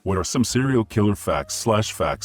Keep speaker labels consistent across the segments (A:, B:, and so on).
A: What are some serial killer facts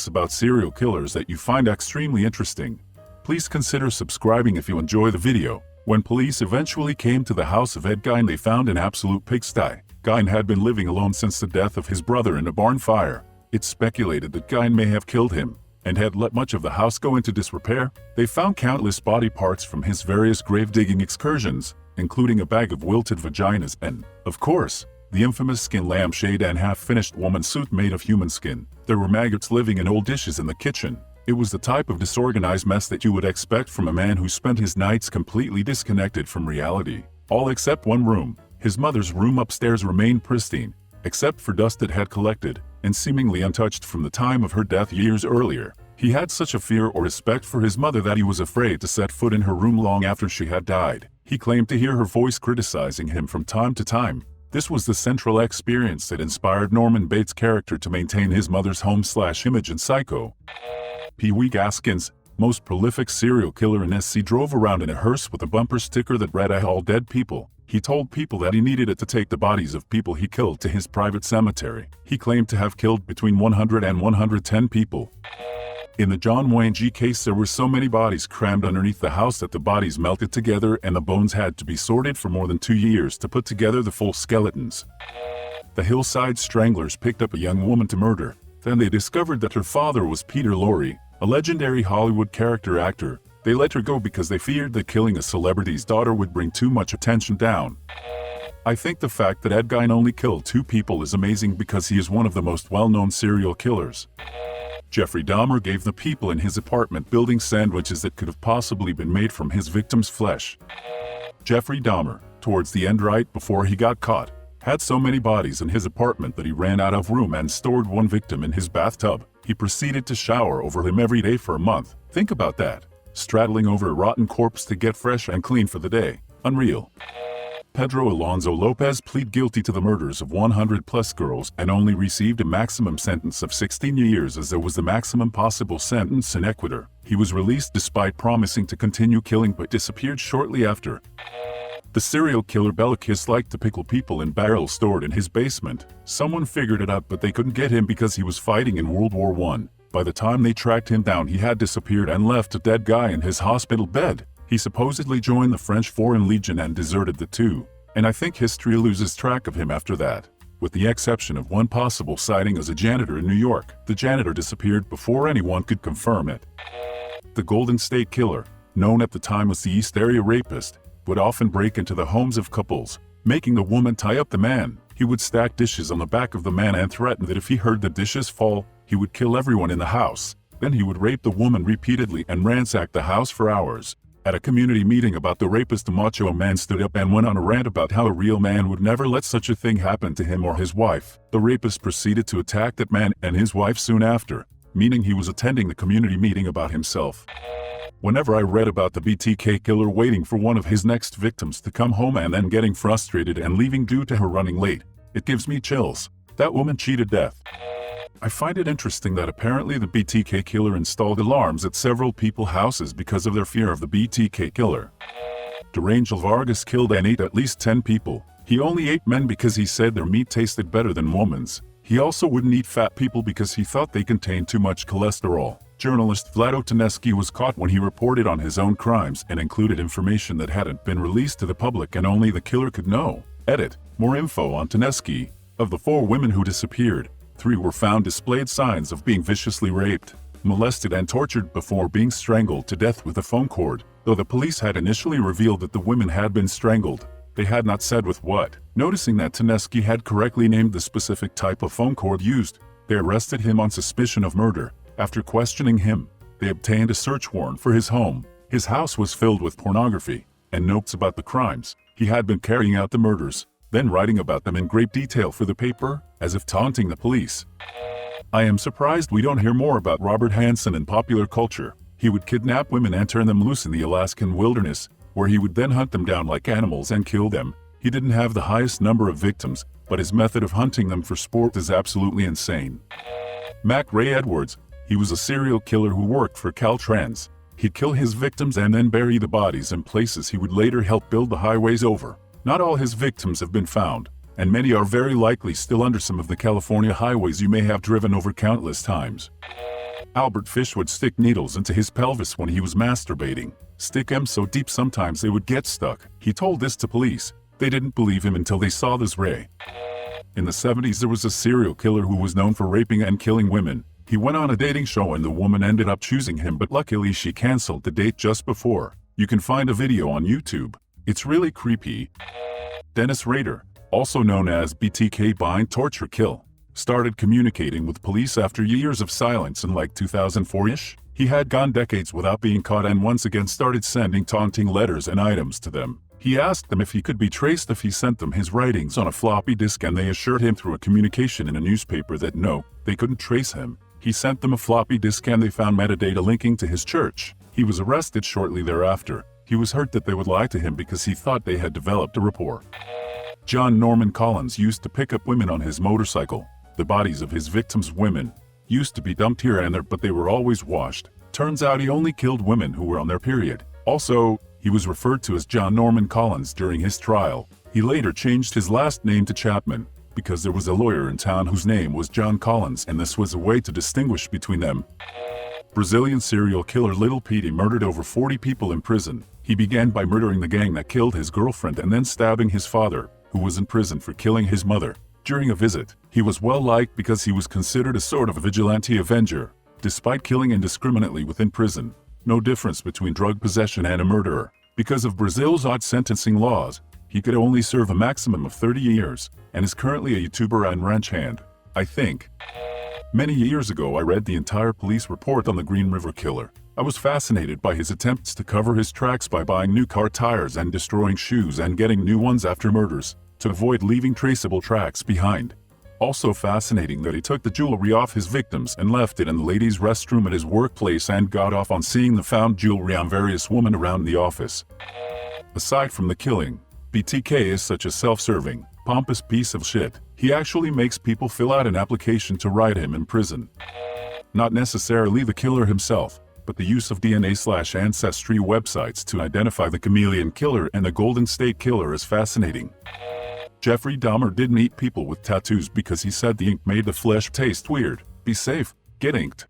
A: about serial killers that you find extremely interesting? Please consider subscribing if you enjoy the video. When police eventually came to the house of Ed Gein, they found an absolute pigsty. Gein had been living alone since the death of his brother in a barn fire. It's speculated that Gein may have killed him and had let much of the house go into disrepair. They found countless body parts from his various grave-digging excursions, including a bag of wilted vaginas and, of course, the infamous skin lampshade and half-finished woman's suit made of human skin. There were maggots living in old dishes in the kitchen. It was the type of disorganized mess that you would expect from a man who spent his nights completely disconnected from reality. All except one room. His mother's room upstairs remained pristine, except for dust that had collected, and seemingly untouched from the time of her death years earlier. He had such a fear or respect for his mother that he was afraid to set foot in her room long after she had died. He claimed to hear her voice criticizing him from time to time. This was the central experience that inspired Norman Bates' character to maintain his mother's home/image in Psycho. Pee Wee Gaskins, most prolific serial killer in SC, drove around in a hearse with a bumper sticker that read "All dead people." He told people that he needed it to take the bodies of people he killed to his private cemetery. He claimed to have killed between 100 and 110 people. In the John Wayne G case, there were so many bodies crammed underneath the house that the bodies melted together and the bones had to be sorted for more than 2 years to put together the full skeletons. The Hillside Stranglers picked up a young woman to murder. Then they discovered that her father was Peter Lorre, a legendary Hollywood character actor. They let her go because they feared that killing a celebrity's daughter would bring too much attention down. I think the fact that Ed Gein only killed 2 people is amazing because he is one of the most well-known serial killers. Jeffrey Dahmer gave the people in his apartment building sandwiches that could have possibly been made from his victim's flesh. Jeffrey Dahmer, towards the end right before he got caught, had so many bodies in his apartment that he ran out of room and stored one victim in his bathtub. He proceeded to shower over him every day for a month. Think about that. Straddling over a rotten corpse to get fresh and clean for the day. Unreal. Pedro Alonso Lopez pleaded guilty to the murders of 100-plus girls and only received a maximum sentence of 16 years, as there was the maximum possible sentence in Ecuador. He was released despite promising to continue killing but disappeared shortly after. The serial killer Belakis liked to pickle people in barrels stored in his basement. Someone figured it out, but they couldn't get him because he was fighting in World War I. By the time they tracked him down, he had disappeared and left a dead guy in his hospital bed. He supposedly joined the French Foreign Legion and deserted the two. And I think history loses track of him after that. With the exception of one possible sighting as a janitor in New York, the janitor disappeared before anyone could confirm it. The Golden State Killer, known at the time as the East Area Rapist, would often break into the homes of couples, making the woman tie up the man. He would stack dishes on the back of the man and threaten that if he heard the dishes fall, he would kill everyone in the house. Then he would rape the woman repeatedly and ransack the house for hours. At a community meeting about the rapist, the macho man stood up and went on a rant about how a real man would never let such a thing happen to him or his wife. The rapist proceeded to attack that man and his wife soon after, meaning he was attending the community meeting about himself. Whenever I read about the BTK killer waiting for one of his next victims to come home and then getting frustrated and leaving due to her running late, it gives me chills. That woman cheated death. I find it interesting that apparently the BTK killer installed alarms at several people's houses because of their fear of the BTK killer. Derangel Vargas killed and ate at least 10 people. He only ate men because he said their meat tasted better than women's. He also wouldn't eat fat people because he thought they contained too much cholesterol. Journalist Vlado Tedeschi was caught when he reported on his own crimes and included information that hadn't been released to the public and only the killer could know. Edit. More info on Tedeschi. Of the 4 women who disappeared, 3 were found displayed signs of being viciously raped, molested and tortured before being strangled to death with a phone cord. Though the police had initially revealed that the women had been strangled, they had not said with what. Noticing that Tedeschi had correctly named the specific type of phone cord used, they arrested him on suspicion of murder. After questioning him, they obtained a search warrant for his home. His house was filled with pornography and notes about the crimes. He had been carrying out the murders, then writing about them in great detail for the paper, as if taunting the police. I am surprised we don't hear more about Robert Hansen in popular culture. He would kidnap women and turn them loose in the Alaskan wilderness, where he would then hunt them down like animals and kill them. He didn't have the highest number of victims, but his method of hunting them for sport is absolutely insane. Mac Ray Edwards, he was a serial killer who worked for Caltrans. He'd kill his victims and then bury the bodies in places he would later help build the highways over. Not all his victims have been found. and many are very likely still under some of the California highways you may have driven over countless times. Albert Fish would stick needles into his pelvis when he was masturbating. Stick them so deep sometimes they would get stuck. He told this to police. They didn't believe him until they saw this ray. In the 70s there was a serial killer who was known for raping and killing women. He went on a dating show and the woman ended up choosing him, but luckily she canceled the date just before. You can find a video on YouTube. It's really creepy. Dennis Rader, also known as BTK Bind Torture Kill, started communicating with police after years of silence in like 2004-ish. He had gone decades without being caught and once again started sending taunting letters and items to them. He asked them if he could be traced if he sent them his writings on a floppy disk, and they assured him through a communication in a newspaper that no, they couldn't trace him. He sent them a floppy disk and they found metadata linking to his church. He was arrested shortly thereafter. He was hurt that they would lie to him because he thought they had developed a rapport. John Norman Collins used to pick up women on his motorcycle. The bodies of his victims, women, used to be dumped here and there, but they were always washed. Turns out he only killed women who were on their period. Also, he was referred to as John Norman Collins during his trial. He later changed his last name to Chapman because there was a lawyer in town whose name was John Collins, and this was a way to distinguish between them. Brazilian serial killer Little Petey murdered over 40 people in prison. He began by murdering the gang that killed his girlfriend and then stabbing his father, who was in prison for killing his mother. During a visit, he was well liked because he was considered a sort of vigilante avenger, despite killing indiscriminately within prison. No difference between drug possession and a murderer. Because of Brazil's odd sentencing laws, he could only serve a maximum of 30 years, and is currently a YouTuber and ranch hand, I think. Many years ago I read the entire police report on the Green River Killer. I was fascinated by his attempts to cover his tracks by buying new car tires and destroying shoes and getting new ones after murders, to avoid leaving traceable tracks behind. Also fascinating that he took the jewelry off his victims and left it in the ladies' restroom at his workplace and got off on seeing the found jewelry on various women around the office. Aside from the killing, BTK is such a self-serving, pompous piece of shit. He actually makes people fill out an application to ride him in prison. Not necessarily the killer himself, but the use of DNA/ancestry websites to identify the chameleon killer and the Golden State Killer is fascinating. Jeffrey Dahmer didn't eat people with tattoos because he said the ink made the flesh taste weird. Be safe, get inked.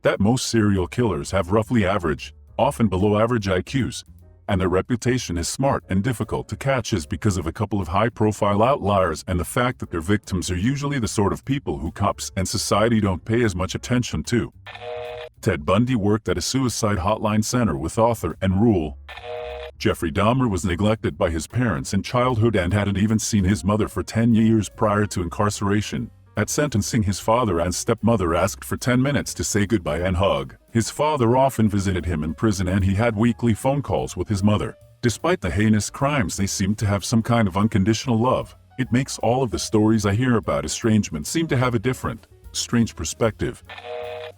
A: That most serial killers have roughly average, often below average IQs, and their reputation is smart and difficult to catch is because of a couple of high-profile outliers and the fact that their victims are usually the sort of people who cops and society don't pay as much attention to. Ted Bundy worked at a suicide hotline center with author and rule. Jeffrey Dahmer was neglected by his parents in childhood and hadn't even seen his mother for 10 years prior to incarceration. At sentencing, his father and stepmother asked for 10 minutes to say goodbye and hug. His father often visited him in prison and he had weekly phone calls with his mother. Despite the heinous crimes, they seemed to have some kind of unconditional love. It makes all of the stories I hear about estrangement seem to have a different, strange perspective.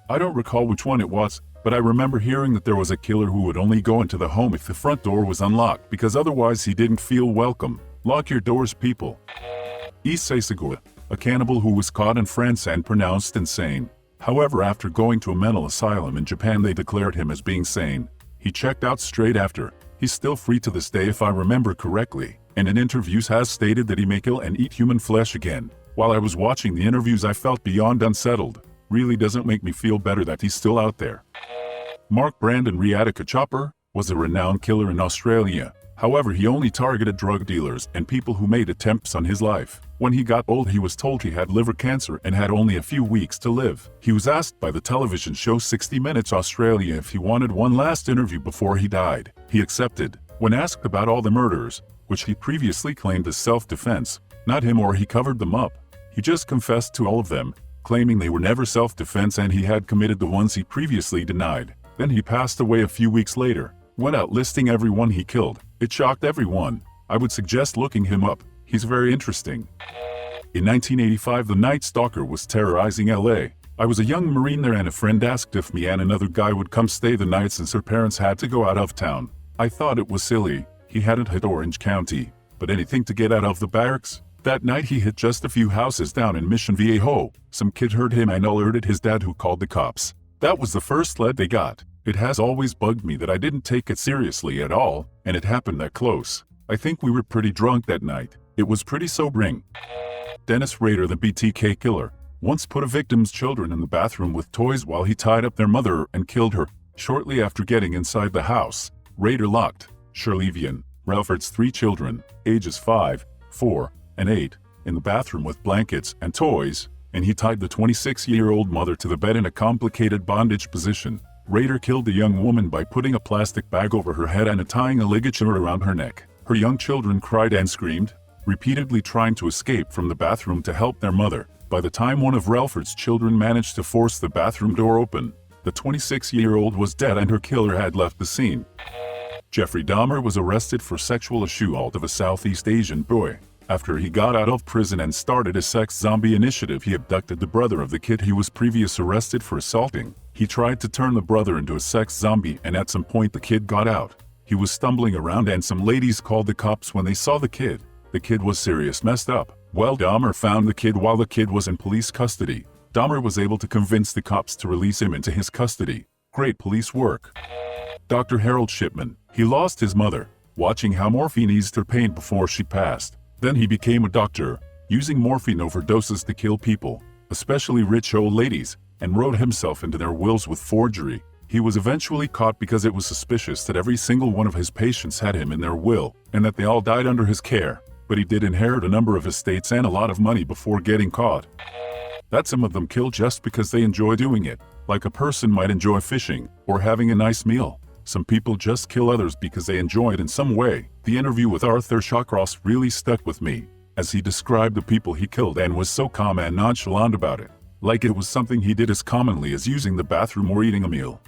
A: I don't recall which one it was, but I remember hearing that there was a killer who would only go into the home if the front door was unlocked because otherwise he didn't feel welcome. Lock your doors, people. Issei Sagawa, a cannibal who was caught in France and pronounced insane. However, after going to a mental asylum in Japan, they declared him as being sane. He checked out straight after. He's still free to this day if I remember correctly, and in interviews has stated that he may kill and eat human flesh again. While I was watching the interviews, I felt beyond unsettled. Really doesn't make me feel better that he's still out there. Mark Brandon Radiotts Chopper was a renowned killer in Australia. However, he only targeted drug dealers and people who made attempts on his life. When he got old, he was told he had liver cancer and had only a few weeks to live. He was asked by the television show 60 Minutes Australia if he wanted one last interview before he died. He accepted. When asked about all the murders, which he previously claimed as self-defense, not him or he covered them up, he just confessed to all of them, claiming they were never self-defense and he had committed the ones he previously denied. Then he passed away a few weeks later, went out listing everyone he killed. It shocked everyone. I would suggest looking him up. He's very interesting. In 1985, the Night Stalker was terrorizing LA. I was a young Marine there and a friend asked if me and another guy would come stay the night since her parents had to go out of town. I thought it was silly. He hadn't hit Orange County, but anything to get out of the barracks. That night he hit just a few houses down in Mission Viejo. Some kid heard him and alerted his dad, who called the cops. That was the first lead they got. It has always bugged me that I didn't take it seriously at all, and it happened that close. I think we were pretty drunk that night. It was pretty sobering. Dennis Rader, the BTK killer, once put a victim's children in the bathroom with toys while he tied up their mother and killed her. Shortly after getting inside the house, Rader locked Shirlevian, Relford's 3 children, ages 5, 4, and 8, in the bathroom with blankets and toys, and he tied the 26-year-old mother to the bed in a complicated bondage position. Rader killed the young woman by putting a plastic bag over her head and tying a ligature around her neck. Her young children cried and screamed, repeatedly trying to escape from the bathroom to help their mother. By the time one of Relford's children managed to force the bathroom door open, the 26-year-old was dead and her killer had left the scene. Jeffrey Dahmer was arrested for sexual assault of a Southeast Asian boy. After he got out of prison and started a sex zombie initiative, he abducted the brother of the kid he was previously arrested for assaulting. He tried to turn the brother into a sex zombie, and at some point the kid got out. He was stumbling around and some ladies called the cops when they saw the kid. The kid was serious messed up. Well, Dahmer found the kid while the kid was in police custody. Dahmer was able to convince the cops to release him into his custody. Great police work. Dr. Harold Shipman. He lost his mother, watching how morphine eased her pain before she passed. Then he became a doctor, using morphine overdoses to kill people, especially rich old ladies, and wrote himself into their wills with forgery. He was eventually caught because it was suspicious that every single one of his patients had him in their will, and that they all died under his care. But he did inherit a number of estates and a lot of money before getting caught. That some of them kill just because they enjoy doing it, like a person might enjoy fishing or having a nice meal. Some people just kill others because they enjoy it in some way. The interview with Arthur Shawcross really stuck with me, as he described the people he killed and was so calm and nonchalant about it, like it was something he did as commonly as using the bathroom or eating a meal.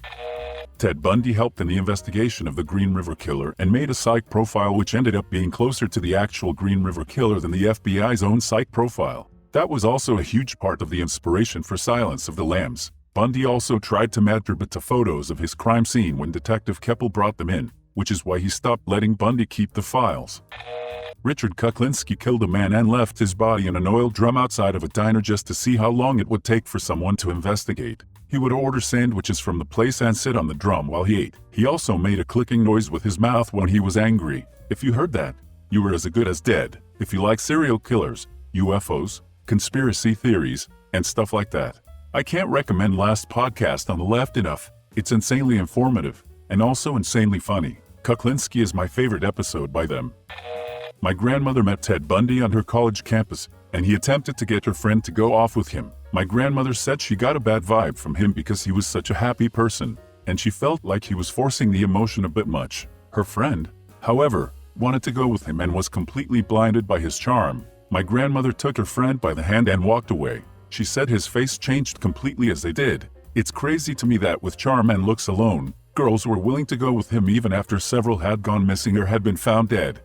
A: Ted Bundy helped in the investigation of the Green River Killer and made a psych profile which ended up being closer to the actual Green River Killer than the FBI's own psych profile. That was also a huge part of the inspiration for Silence of the Lambs. Bundy also tried to masturbate to photos of his crime scene when Detective Keppel brought them in, which is why he stopped letting Bundy keep the files. Richard Kuklinski killed a man and left his body in an oil drum outside of a diner just to see how long it would take for someone to investigate. He would order sandwiches from the place and sit on the drum while he ate. He also made a clicking noise with his mouth when he was angry. If you heard that, you were as good as dead. If you like serial killers, UFOs, conspiracy theories, and stuff like that, I can't recommend Last Podcast on the Left enough. It's insanely informative, and also insanely funny. Kuklinski is my favorite episode by them. My grandmother met Ted Bundy on her college campus, and he attempted to get her friend to go off with him. My grandmother said she got a bad vibe from him because he was such a happy person, and she felt like he was forcing the emotion a bit much. Her friend, however, wanted to go with him and was completely blinded by his charm. My grandmother took her friend by the hand and walked away. She said his face changed completely as they did. It's crazy to me that with charm and looks alone, girls were willing to go with him even after several had gone missing or had been found dead.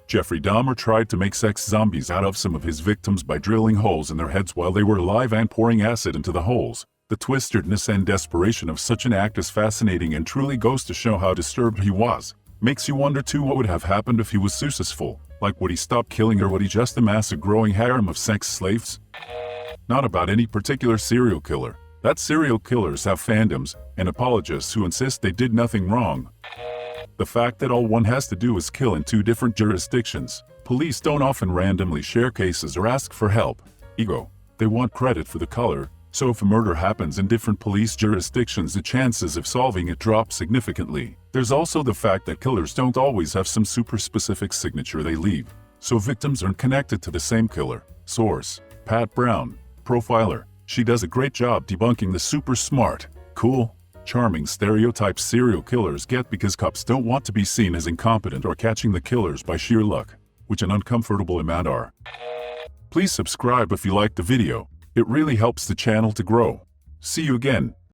A: Jeffrey Dahmer tried to make sex zombies out of some of his victims by drilling holes in their heads while they were alive and pouring acid into the holes. The twistedness and desperation of such an act is fascinating and truly goes to show how disturbed he was. Makes you wonder too what would have happened if he was successful. Like, would he stop killing or would he just amass a growing harem of sex slaves? Not about any particular serial killer. That serial killers have fandoms and apologists who insist they did nothing wrong. The fact that all one has to do is kill in 2 different jurisdictions. Police don't often randomly share cases or ask for help. Ego. They want credit for the color, so if a murder happens in different police jurisdictions, the chances of solving it drop significantly. There's also the fact that killers don't always have some super specific signature they leave, so victims aren't connected to the same killer. Source: Pat Brown. Profiler. She does a great job debunking the super smart, cool, charming stereotypes serial killers get because cops don't want to be seen as incompetent or catching the killers by sheer luck, which an uncomfortable amount are. Please subscribe if you liked the video. It really helps the channel to grow. See you again.